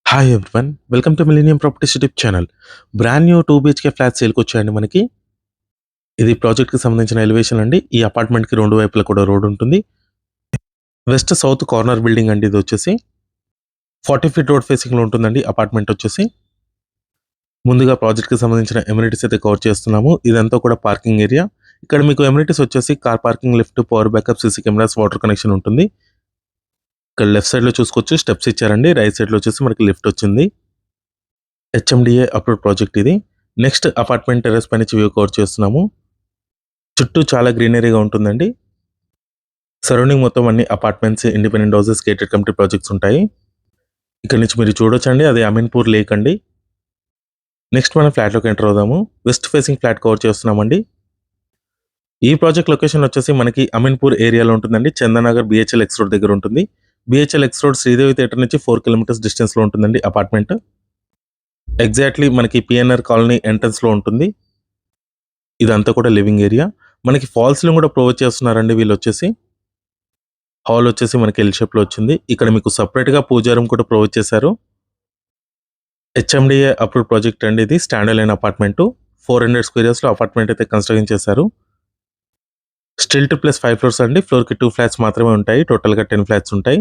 Hi everyone. Welcome to millennium properties YouTube channel. Brand new 2 BHK flat సేల్‌కి వచ్చాయండి మనకి. ఇది ప్రాజెక్ట్‌కి సంబంధించిన ఎలివేషన్ అండి. ఈ అపార్ట్మెంట్‌కి 2 వైపులా కూడా రోడ్ ఉంటుంది. వెస్ట్ సౌత్ కార్నర్ బిల్డింగ్ అండి ఇదొచ్చేసి. 40 ఫీట్ రోడ్ ఫేసింగ్‌లో ఉంటుందండి అపార్ట్మెంట్ వచ్చేసి. ముందుగా ప్రాజెక్ట్‌కి సంబంధించిన అమ్యూనిటీస్ అయితే కవర్ చేస్తున్నాము. ఇదంతా కూడా పార్కింగ్ ఏరియా. ఇక్కడ మీకు అమ్యూనిటీస్ వచ్చేసి car parking, lift, power backup, CC cameras, water connection ఉంటుంది. ఇక్కడ లెఫ్ట్ సైడ్‌లో చూసుకోవచ్చు స్టెప్స్ ఇచ్చారండి. రైట్ సైడ్‌లో వచ్చేసి మనకి లిఫ్ట్ వచ్చింది. హెచ్ఎండిఏ అప్రూవ్డ్ ప్రాజెక్ట్ ఇది. నెక్స్ట్ అపార్ట్మెంట్ టెర్రస్ పై నుంచి వ్యూ కవర్ చేస్తున్నాము. చుట్టూ చాలా గ్రీనరీగా ఉంటుందండి. సరౌండింగ్ మొత్తం అన్ని apartments, independent houses, gated community projects ఉంటాయి. ఇక్కడ నుంచి మీరు చూడొచ్చండి, అది అమీన్పూర్ లేక్ అండి. నెక్స్ట్ మనం ఫ్లాట్లోకి ఎంటర్ అవుదాము. వెస్ట్ ఫేసింగ్ ఫ్లాట్ కవర్ చేస్తున్నామండి. ఈ ప్రాజెక్ట్ లొకేషన్ వచ్చేసి మనకి అమీన్పూర్ ఏరియాలో ఉంటుందండి. చందనగర్ బిహెచ్ఎల్ ఎక్స్ రోడ్ దగ్గర ఉంటుంది. BHEL X road Sridevi theatre నుంచి 4 కిలోమీటర్స్ డిస్టెన్స్లో ఉంటుందండి అపార్ట్మెంట్. ఎగ్జాక్ట్లీ మనకి పిఎన్ఆర్ కాలనీ ఎంట్రన్స్లో ఉంటుంది. ఇదంతా కూడా లివింగ్ ఏరియా. మనకి ఫాల్ సీలింగ్ కూడా ప్రొవైడ్ చేస్తున్నారండి వీళ్ళు వచ్చేసి. హాల్ వచ్చేసి మనకి ఎల్ షేప్లో వచ్చింది. ఇక్కడ మీకు సపరేట్గా పూజా రూమ్ కూడా ప్రొవైడ్ చేశారు. హెచ్ఎండిఏ అప్రూవ్డ్ ప్రాజెక్ట్ అండి ఇది. స్టాండ్ అలైన్ అపార్ట్మెంట్ 400 స్క్వేర్ యార్డ్స్లో అపార్ట్మెంట్ అయితే కన్స్ట్రక్షన్ చేశారు. స్టిల్ట్ ప్లస్ 5 ఫ్లోర్స్ అండి. ఫ్లోర్కి 2 ఫ్లాట్స్ మాత్రమే ఉంటాయి. టోటల్గా 10 ఫ్లాట్స్ ఉంటాయి.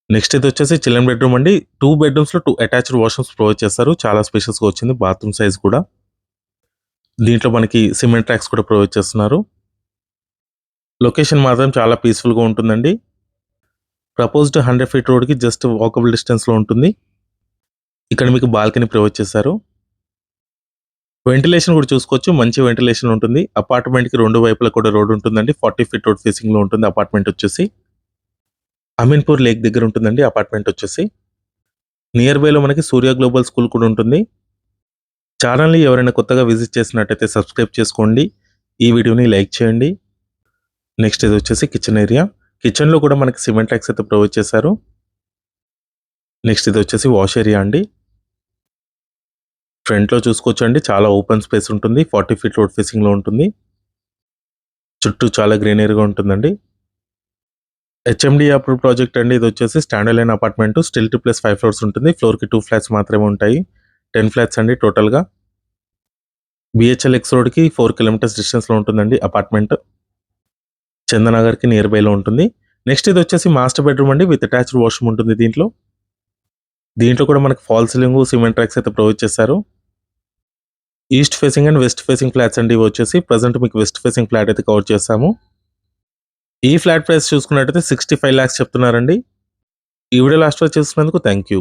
నెక్స్ట్ ఇది వచ్చేసి చిల్డ్రన్ బెడ్రూమ్ అండి. 2 బెడ్రూమ్స్లో 2 అటాచ్డ్ వాష్రూమ్స్ ప్రొవైడ్ చేస్తారు. చాలా స్పేషియస్గా వచ్చింది. బాత్రూమ్ సైజ్ కూడా. దీంట్లో మనకి సిమెంట్ ట్రాక్స్ కూడా ప్రొవైడ్ చేస్తున్నారు. లొకేషన్ మాత్రం చాలా పీస్ఫుల్గా ఉంటుందండి. ప్రపోజ్డ్ 100 ఫీట్ రోడ్కి జస్ట్ వాకబుల్ డిస్టెన్స్లో ఉంటుంది. ఇక్కడ మీకు బాల్కనీ ప్రొవైడ్ చేశారు. వెంటిలేషన్ కూడా చూసుకోవచ్చు. మంచి వెంటిలేషన్ ఉంటుంది. అపార్ట్మెంట్కి 2 వైపులా కూడా రోడ్ ఉంటుందండి. 40 ఫీట్ రోడ్ ఫేసింగ్లో ఉంటుంది అపార్ట్మెంట్ వచ్చేసి. అమీన్పూర్ లేక్ దగ్గర ఉంటుందండి అపార్ట్మెంట్ వచ్చేసి. నియర్ బైలో మనకి సూర్య గ్లోబల్ స్కూల్ కూడా ఉంటుంది. ఛానల్ని ఎవరైనా కొత్తగా విజిట్ చేసినట్టయితే సబ్స్క్రైబ్ చేసుకోండి. ఈ వీడియోని లైక్ చేయండి. నెక్స్ట్ ఇది వచ్చేసి కిచెన్ ఏరియా. కిచెన్లో కూడా మనకి సిమెంట్ ట్రాక్స్ అయితే ప్రొవైడ్ చేశారు. నెక్స్ట్ ఇది వచ్చేసి వాష్ ఏరియా అండి. ఫ్రంట్లో చూసుకోవచ్చు అండి, చాలా ఓపెన్ స్పేస్ ఉంటుంది. 40 ఫీట్ రోడ్ ఫేసింగ్లో ఉంటుంది. చుట్టూ చాలా గ్రీనరీగా ఉంటుందండి. హెచ్ఎండి అప్రూవ్డ్ ప్రాజెక్ట్ అండి ఇది వచ్చేసి. Stand alone apartment, stilt plus 5 floors ఉంటుంది. ఫ్లోర్కి 2 ఫ్లాట్స్ మాత్రమే ఉంటాయి. 10 ఫ్లాట్స్ అండి టోటల్గా. బిహెచ్ఎల్ ఎక్స్ రోడ్కి 4 కిలోమీటర్స్ డిస్టెన్స్లో ఉంటుందండి అపార్ట్మెంట్. చందనగర్కి నియర్ బైలో ఉంటుంది. నెక్స్ట్ ఇది వచ్చేసి మాస్టర్ బెడ్రూమ్ అండి, విత్ అటాచ్డ్ వాష్రూమ్ ఉంటుంది దీంట్లో. దీంట్లో కూడా మనకి ఫాల్ సీలింగ్, సిమెంట్ ట్రాక్స్ అయితే ప్రొవైడ్ చేశారు. East facing and west facing flats అండి ఇవి వచ్చేసి. ప్రజెంట్ మీకు వెస్ట్ ఫేసింగ్ ఫ్లాట్ అయితే కవర్ చేస్తాము. ఈ ఫ్లాట్ ప్రైస్ చూసుకున్నట్టయితే 65 lakhs చెప్తున్నారండి. ఈ వీడియో లాస్ట్ వరకు చూసినందుకు థ్యాంక్ యూ.